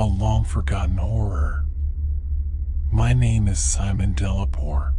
a long-forgotten horror. My name is Simon Delapore.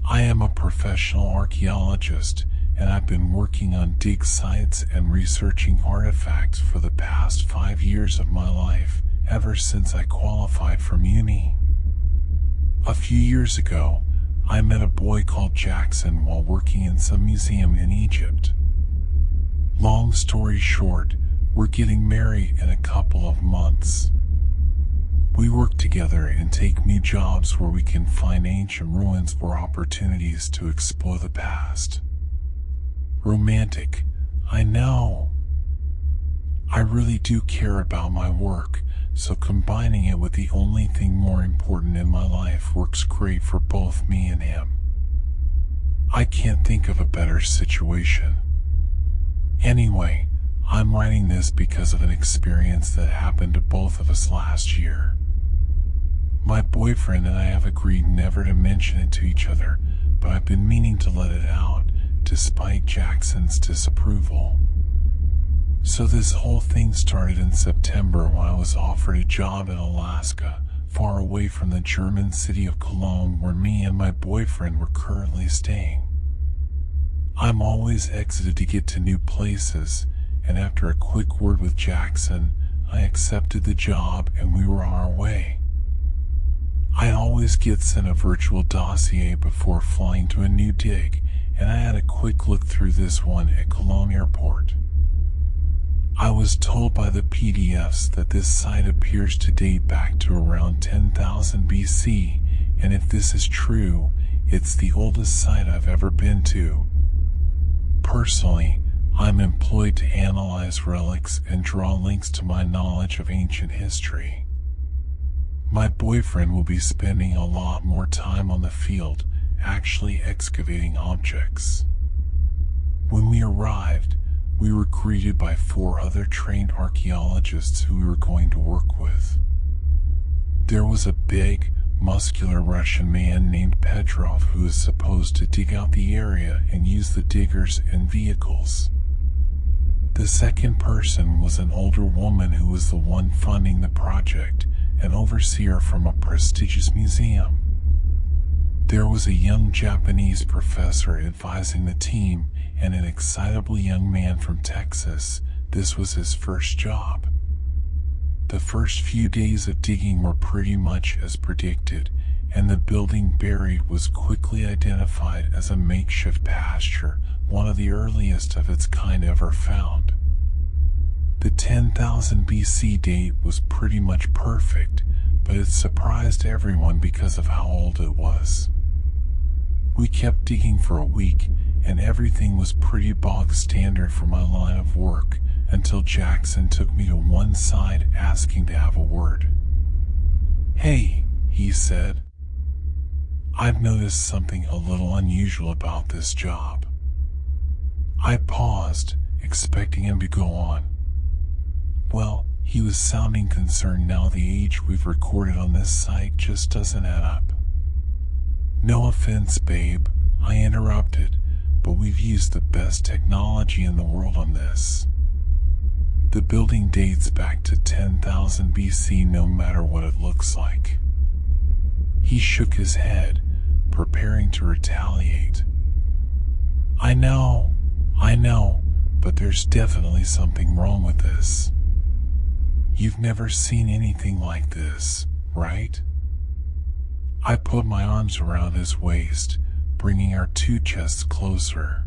I am a professional archaeologist, and I've been working on dig sites and researching artifacts for the past 5 years of my life, ever since I qualified from uni. A few years ago, I met a boy called Jackson while working in some museum in Egypt. Long story short, we're getting married in a couple of months. We work together and take new jobs where we can find ancient ruins or opportunities to explore the past. Romantic, I know. I really do care about my work, so combining it with the only thing more important in my life works great for both me and him. I can't think of a better situation. Anyway, I'm writing this because of an experience that happened to both of us last year. My boyfriend and I have agreed never to mention it to each other, but I've been meaning to let it out, despite Jackson's disapproval. So this whole thing started in September when I was offered a job in Alaska, far away from the German city of Cologne where me and my boyfriend were currently staying. I'm always excited to get to new places, and after a quick word with Jackson, I accepted the job and we were on our way. I always get sent a virtual dossier before flying to a new dig, and I had a quick look through this one at Cologne Airport. I was told by the PDFs that this site appears to date back to around 10,000 BC, and if this is true, it's the oldest site I've ever been to. Personally, I'm employed to analyze relics and draw links to my knowledge of ancient history. My boyfriend will be spending a lot more time on the field, actually excavating objects. When we arrived, we were greeted by 4 other trained archaeologists who we were going to work with. There was a big, muscular Russian man named Petrov who is supposed to dig out the area and use the diggers and vehicles. The second person was an older woman who was the one funding the project, an overseer from a prestigious museum. There was a young Japanese professor advising the team, and an excitable young man from Texas. This was his first job. The first few days of digging were pretty much as predicted, and the building buried was quickly identified as a makeshift pasture, one of the earliest of its kind ever found. The 10,000 BC date was pretty much perfect, but it surprised everyone because of how old it was. We kept digging for a week, and everything was pretty bog standard for my line of work, until Jackson took me to one side asking to have a word. "Hey," he said. "I've noticed something a little unusual about this job." I paused, expecting him to go on. Well, he was sounding concerned now. The age we've recorded on this site just doesn't add up. "No offense, babe," I interrupted, "but we've used the best technology in the world on this. The building dates back to 10,000 BC no matter what it looks like." He shook his head, preparing to retaliate. I know, but there's definitely something wrong with this. You've never seen anything like this, right?" I put my arms around his waist, bringing our 2 chests closer.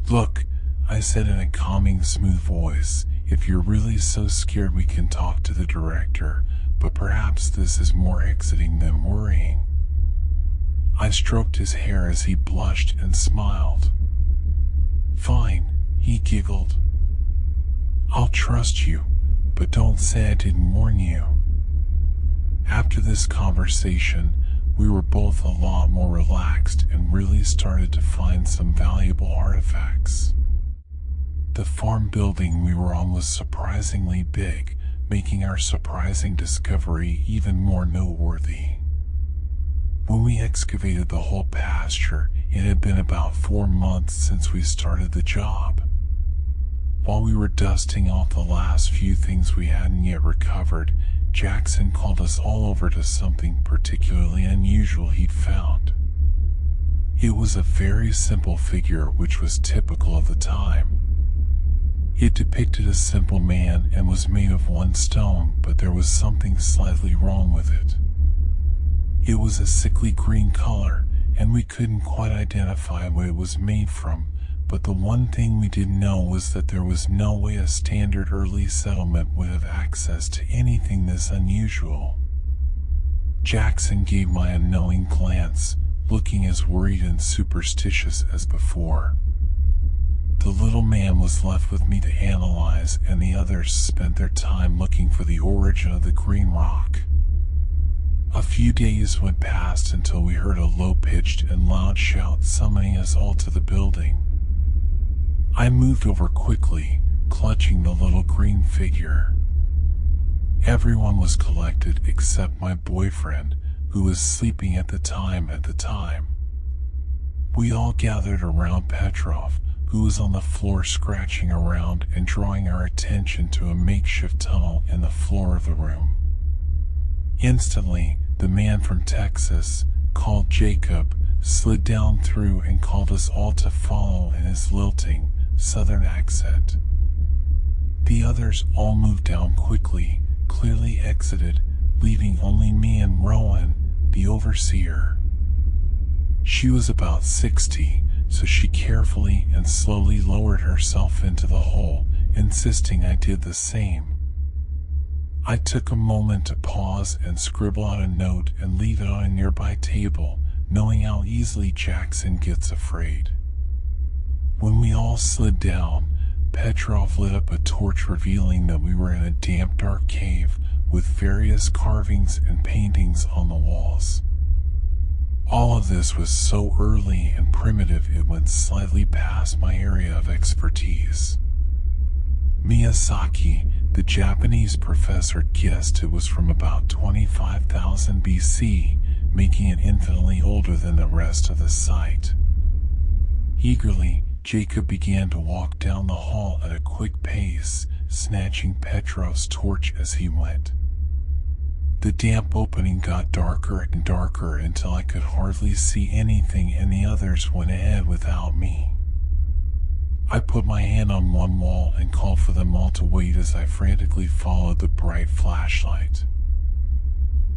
"Look," I said in a calming, smooth voice, "if you're really so scared we can talk to the director, but perhaps this is more exciting than worrying." I stroked his hair as he blushed and smiled. "Fine," he giggled. "I'll trust you, but don't say I didn't warn you." After this conversation, we were both a lot more relaxed and really started to find some valuable artifacts. The farm building we were on was surprisingly big, making our surprising discovery even more noteworthy. When we excavated the whole pasture, it had been about 4 months since we started the job. While we were dusting off the last few things we hadn't yet recovered, Jackson called us all over to something particularly unusual he'd found. It was a very simple figure which was typical of the time. It depicted a simple man and was made of one stone, but there was something slightly wrong with it. It was a sickly green color, and we couldn't quite identify what it was made from, but the one thing we did know was that there was no way a standard early settlement would have access to anything this unusual. Jackson gave me a knowing glance, looking as worried and superstitious as before. The little man was left with me to analyze, and the others spent their time looking for the origin of the green rock. A few days went past until we heard a low-pitched and loud shout summoning us all to the building. I moved over quickly, clutching the little green figure. Everyone was collected except my boyfriend, who was sleeping at the time. We all gathered around Petrov, who was on the floor scratching around and drawing our attention to a makeshift tunnel in the floor of the room. Instantly, the man from Texas, called Jacob, slid down through and called us all to follow in his lilting, southern accent. The others all moved down quickly, clearly exited, leaving only me and Rowan, the overseer. She was about 60, so she carefully and slowly lowered herself into the hole, insisting I did the same. I took a moment to pause and scribble out a note and leave it on a nearby table, knowing how easily Jackson gets afraid. When we all slid down, Petrov lit up a torch, revealing that we were in a damp, dark cave with various carvings and paintings on the walls. All of this was so early and primitive it went slightly past my area of expertise. Miyazaki, the Japanese professor, guessed it was from about 25,000 BC, making it infinitely older than the rest of the site. Eagerly, Jacob began to walk down the hall at a quick pace, snatching Petrov's torch as he went. The damp opening got darker and darker until I could hardly see anything, and the others went ahead without me. I put my hand on one wall and called for them all to wait as I frantically followed the bright flashlight.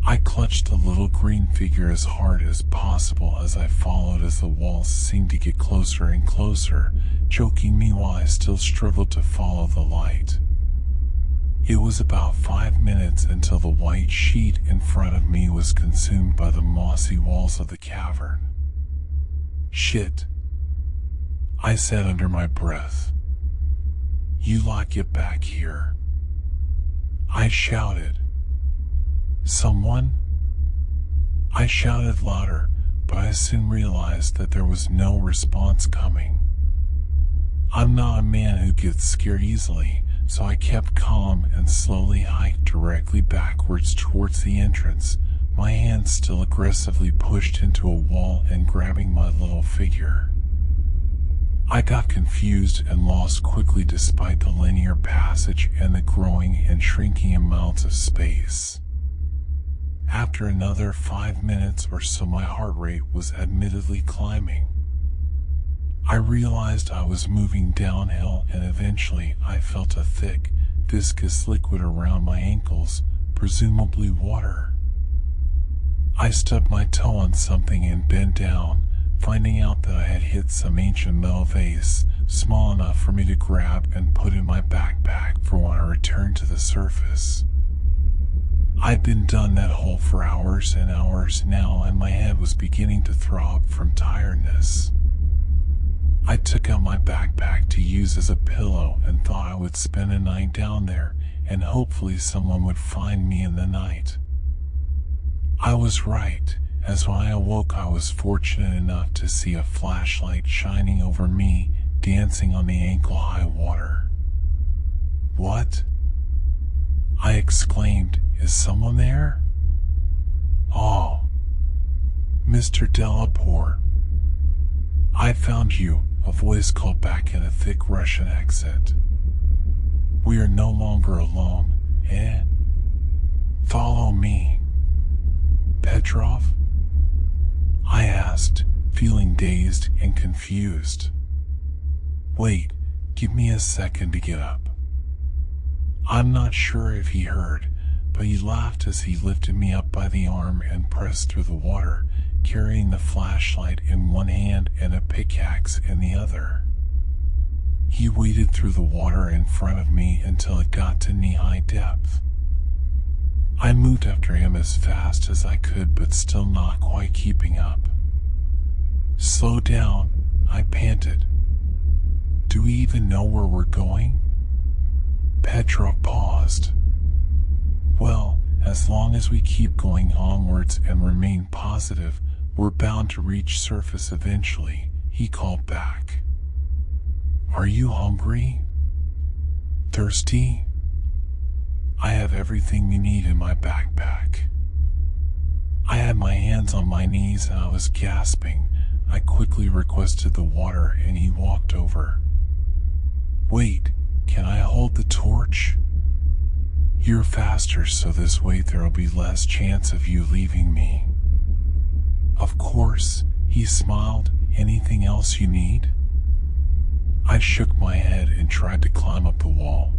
I clutched the little green figure as hard as possible as I followed, as the walls seemed to get closer and closer, choking me while I still struggled to follow the light. It was about 5 minutes until the white sheet in front of me was consumed by the mossy walls of the cavern. "Shit," I said under my breath. "You lot get back here," I shouted. "Someone?" I shouted louder, but I soon realized that there was no response coming. I'm not a man who gets scared easily, so I kept calm and slowly hiked directly backwards towards the entrance, my hand still aggressively pushed into a wall and grabbing my little figure. I got confused and lost quickly despite the linear passage and the growing and shrinking amounts of space. After another 5 minutes or so, my heart rate was admittedly climbing. I realized I was moving downhill, and eventually I felt a thick, viscous liquid around my ankles, presumably water. I stubbed my toe on something and bent down, finding out that I had hit some ancient metal vase, small enough for me to grab and put in my backpack for when I returned to the surface. I'd been down that hole for hours and hours now, and my head was beginning to throb from tiredness. I took out my backpack to use as a pillow and thought I would spend a night down there, and hopefully someone would find me in the night. I was right, as when I awoke I was fortunate enough to see a flashlight shining over me, dancing on the ankle-high water. "What?" I exclaimed. "Is someone there?" "Oh, Mr. Delapore, I found you," a voice called back in a thick Russian accent. We are no longer alone, eh? Follow me. Petrov? I asked, feeling dazed and confused. Wait, give me a second to get up. I'm not sure if he heard, but he laughed as he lifted me up by the arm and pressed through the water, carrying the flashlight in one hand and a pickaxe in the other. He waded through the water in front of me until it got to knee-high depth. I moved after him as fast as I could, but still not quite keeping up. Slow down, I panted. Do we even know where we're going? Petrov paused. Well, as long as we keep going onwards and remain positive, we're bound to reach surface eventually, he called back. Are you hungry? Thirsty? I have everything you need in my backpack. I had my hands on my knees and I was gasping. I quickly requested the water and he walked over. Wait, can I hold the torch? You're faster, so this way there'll be less chance of you leaving me. Of course, he smiled. Anything else you need? I shook my head and tried to climb up the wall.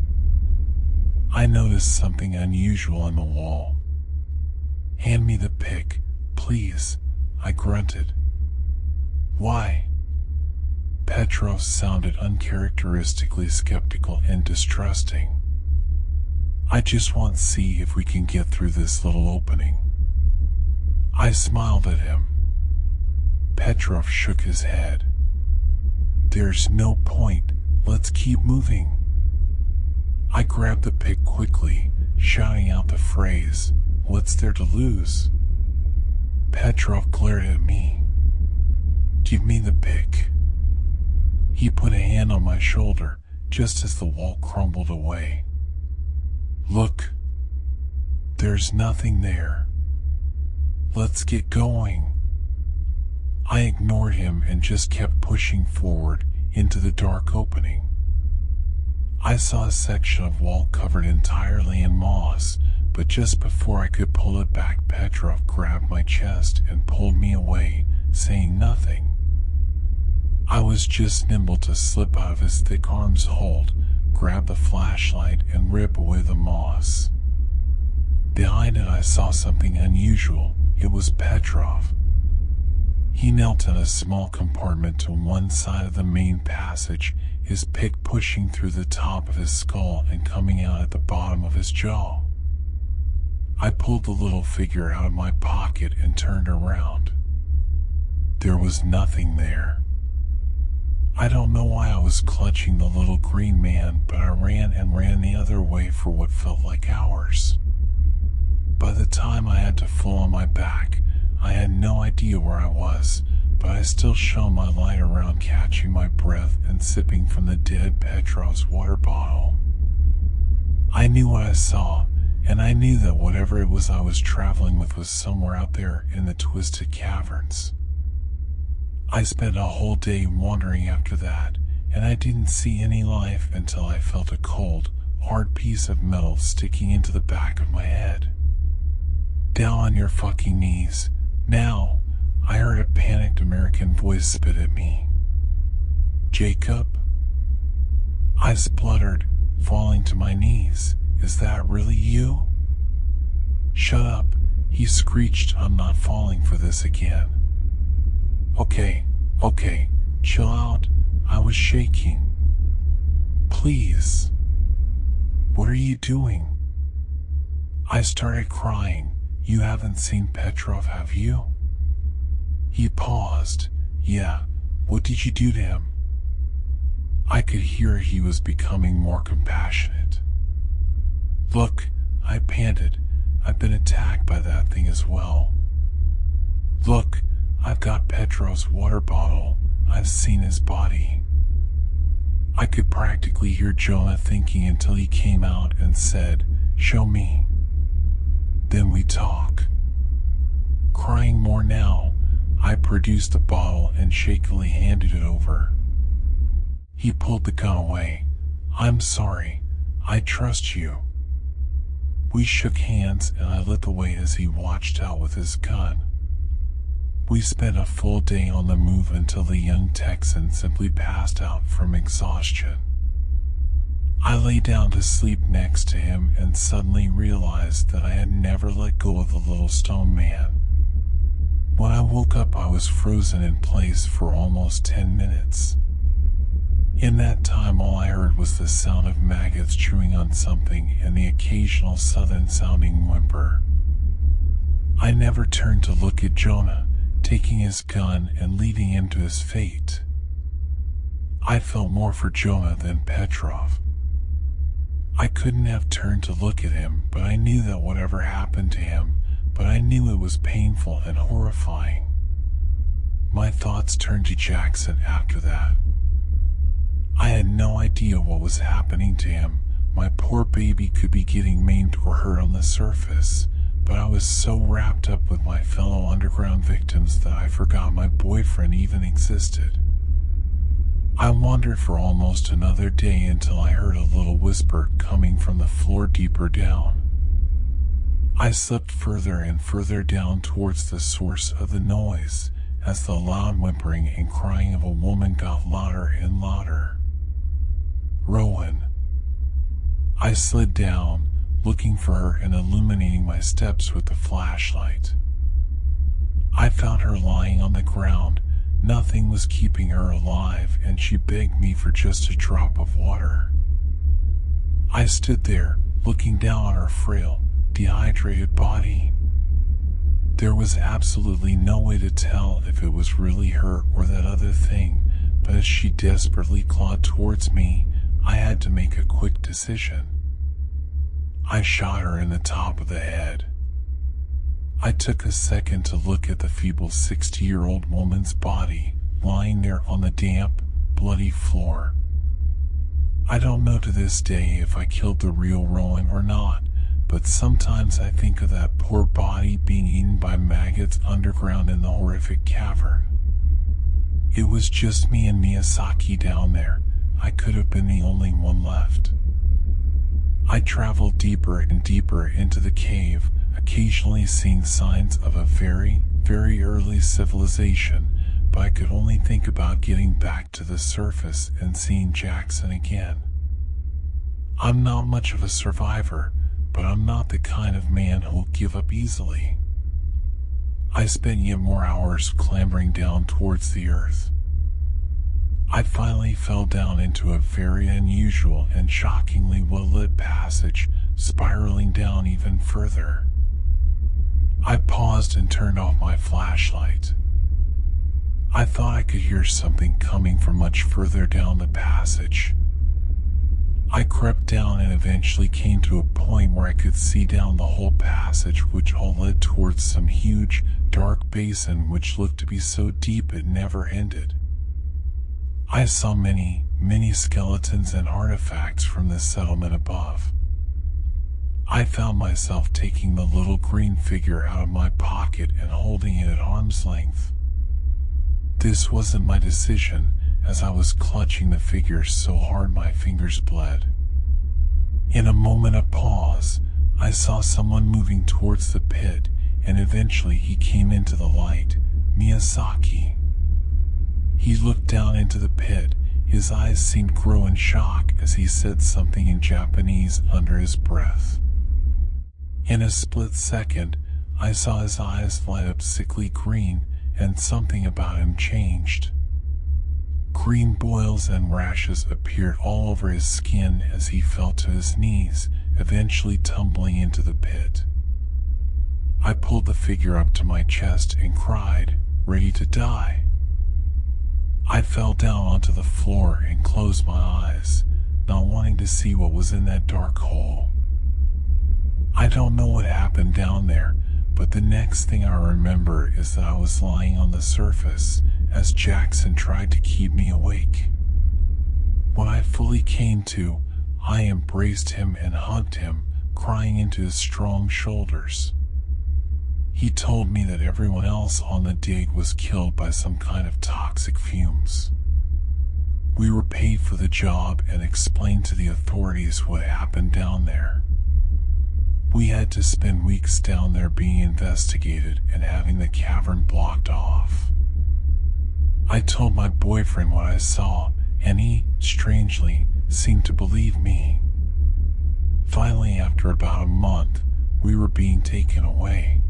I noticed something unusual in the wall. Hand me the pick, please, I grunted. Why? Petrov sounded uncharacteristically skeptical and distrusting. I just want to see if we can get through this little opening. I smiled at him. Petrov shook his head. There's no point, let's keep moving. I grabbed the pick quickly, shouting out the phrase, "What's there to lose?" Petrov glared at me. Give me the pick. He put a hand on my shoulder just as the wall crumbled away. Look, there's nothing there. Let's get going. I ignored him and just kept pushing forward into the dark opening. I saw a section of wall covered entirely in moss, but just before I could pull it back, Petrov grabbed my chest and pulled me away, saying nothing. I was just nimble to slip out of his thick arm's hold, grab the flashlight, and rip away the moss. Behind it I saw something unusual. It was Petrov. He knelt in a small compartment to one side of the main passage, his pick pushing through the top of his skull and coming out at the bottom of his jaw. I pulled the little figure out of my pocket and turned around. There was nothing there. I don't know why I was clutching the little green man, but I ran the other way for what felt like hours. By the time I had to fall on my back, I had no idea where I was, but I still shone my light around, catching my breath and sipping from the dead Petrov's water bottle. I knew what I saw, and I knew that whatever it was I was traveling with was somewhere out there in the twisted caverns. I spent a whole day wandering after that, and I didn't see any life until I felt a cold, hard piece of metal sticking into the back of my head. Down on your fucking knees, now, I heard a panicked American voice spit at me. Jacob? I spluttered, falling to my knees. Is that really you? Shut up, he screeched. I'm not falling for this again. Okay, chill out. I was shaking. Please. What are you doing? I started crying. You haven't seen Petrov, have you? He paused. Yeah, what did you do to him? I could hear he was becoming more compassionate. Look, I panted. I've been attacked by that thing as well. Look, I've got Petrov's water bottle. I've seen his body. I could practically hear Jonah thinking until he came out and said, "Show me." Then we talk. Crying more now, I produced the bottle and shakily handed it over. He pulled the gun away. I'm sorry. I trust you." We shook hands and I lit the way as he watched out with his gun. We spent a full day on the move until the young Texan simply passed out from exhaustion. I lay down to sleep next to him and suddenly realized that I had never let go of the little stone man. When I woke up, I was frozen in place for almost 10 minutes. In that time, all I heard was the sound of maggots chewing on something and the occasional southern-sounding whimper. I never turned to look at Jonah, taking his gun and leading him to his fate. I felt more for Jonah than Petrov. I couldn't have turned to look at him, but I knew that whatever happened to him, but I knew it was painful and horrifying. My thoughts turned to Jackson after that. I had no idea what was happening to him. My poor baby could be getting maimed or hurt on the surface, but I was so wrapped up with my fellow underground victims that I forgot my boyfriend even existed. I wandered for almost another day until I heard a little whisper coming from the floor deeper down. I slipped further and further down towards the source of the noise, as the loud whimpering and crying of a woman got louder and louder. "Rowan." I slid down, looking for her and illuminating my steps with the flashlight. I found her lying on the ground. Nothing was keeping her alive, and she begged me for just a drop of water. I stood there, looking down on her frail, dehydrated body. There was absolutely no way to tell if it was really her or that other thing, but as she desperately clawed towards me, I had to make a quick decision. I shot her in the top of the head. I took a second to look at the feeble 60-year-old woman's body, lying there on the damp, bloody floor. I don't know to this day if I killed the real Rowan or not, but sometimes I think of that poor body being eaten by maggots underground in the horrific cavern. It was just me and Miyazaki down there. I could have been the only one left. I traveled deeper and deeper into the cave, occasionally seeing signs of a very, very early civilization, but I could only think about getting back to the surface and seeing Jackson again. I'm not much of a survivor, but I'm not the kind of man who'll give up easily. I spent yet more hours clambering down towards the earth. I finally fell down into a very unusual and shockingly well-lit passage, spiraling down even further. I paused and turned off my flashlight. I thought I could hear something coming from much further down the passage. I crept down and eventually came to a point where I could see down the whole passage, which all led towards some huge, dark basin which looked to be so deep it never ended. I saw many, many skeletons and artifacts from the settlement above. I found myself taking the little green figure out of my pocket and holding it at arm's length. This wasn't my decision, as I was clutching the figure so hard my fingers bled. In a moment of pause, I saw someone moving towards the pit, and eventually he came into the light, Miyazaki. He looked down into the pit. His eyes seemed to grow in shock as he said something in Japanese under his breath. In a split second, I saw his eyes light up sickly green, and something about him changed. Green boils and rashes appeared all over his skin as he fell to his knees, eventually tumbling into the pit. I pulled the figure up to my chest and cried, ready to die. I fell down onto the floor and closed my eyes, not wanting to see what was in that dark hole. I don't know what happened down there, but the next thing I remember is that I was lying on the surface as Jackson tried to keep me awake. When I fully came to, I embraced him and hugged him, crying into his strong shoulders. He told me that everyone else on the dig was killed by some kind of toxic fumes. We were paid for the job and explained to the authorities what happened down there. We had to spend weeks down there being investigated and having the cavern blocked off. I told my boyfriend what I saw, and he, strangely, seemed to believe me. Finally, after about a month, we were being taken away.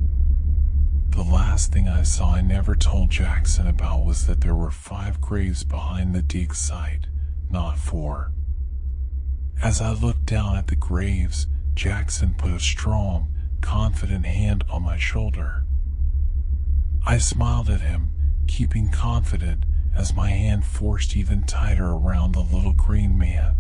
The last thing I saw I never told Jackson about was that there were 5 graves behind the dig site, not 4. As I looked down at the graves, Jackson put a strong, confident hand on my shoulder. I smiled at him, keeping confident as my hand forced even tighter around the little green man.